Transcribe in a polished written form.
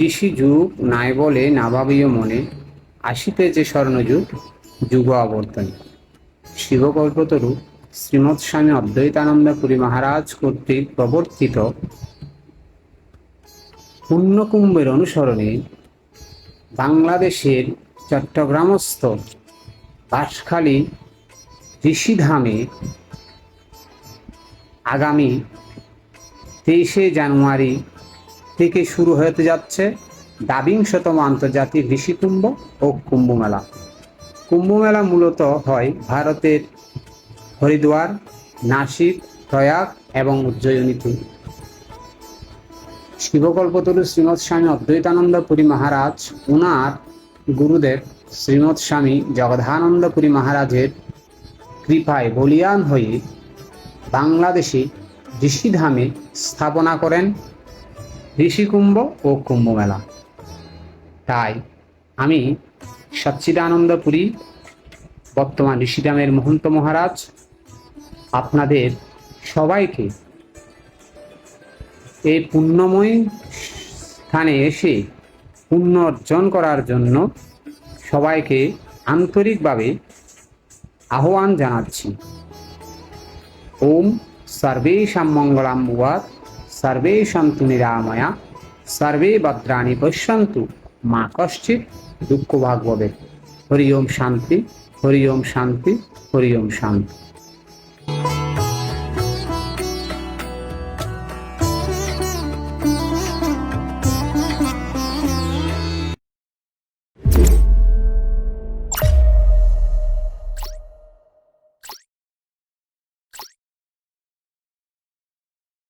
ঋষি যুগ নাই বলে না ভাবিও মনে, আসিতে যে স্বর্ণযুগ যুগ অবর্তনে। শিবকল্পতরু শ্রীমৎ স্বামী অদ্বৈতানন্দ পুরী মহারাজ কর্তৃক প্রবর্তিত পুণ্যকুম্ভের অনুসরণে বাংলাদেশের চট্টগ্রামস্থ বাঁশখালী ঋষিধামে আগামী 23শে জানুয়ারি থেকে শুরু হতে যাচ্ছে দ্বাবিংশতম আন্তর্জাতিক ঋষিকুম্ভ ও কুম্ভ মেলা। কুম্ভ মেলা মূলত হয় ভারতের হরিদ্বার, নাসিক, প্রয়াগ এবং উজ্জয়িনীতে। শিবকল্পতরু শ্রীমৎ স্বামী অদ্বৈতানন্দ পুরী মহারাজ উনার গুরুদেব শ্রীমৎ স্বামী জগদানন্দ পুরী মহারাজের কৃপায় বলীয়ান হয়ে বাংলাদেশে ঋষিধামে স্থাপনা করেন ঋষিকুম্ভ ও কুম্ভ মেলা। তাই আমি সচ্চিদানন্দ পুরী বর্তমান ঋষিধামের মহন্ত মহারাজ আপনাদের সবাইকে এই পুণ্যময় স্থানে এসে পুণ্য অর্জন করার জন্য সবাইকে আন্তরিকভাবে আহ্বান জানাচ্ছি। ওম সর্বেষাং মঙ্গলাং ভূয়াৎ, সর্বে সন্তু নিরাময়া, সর্বে ভদ্রাণি পশ্যন্তু, মা কশ্চিৎ দুঃখভাগ্ ভবেৎ। হরি ওম শান্তি, হরি ওম শান্তি, হরি ওম শান্তি।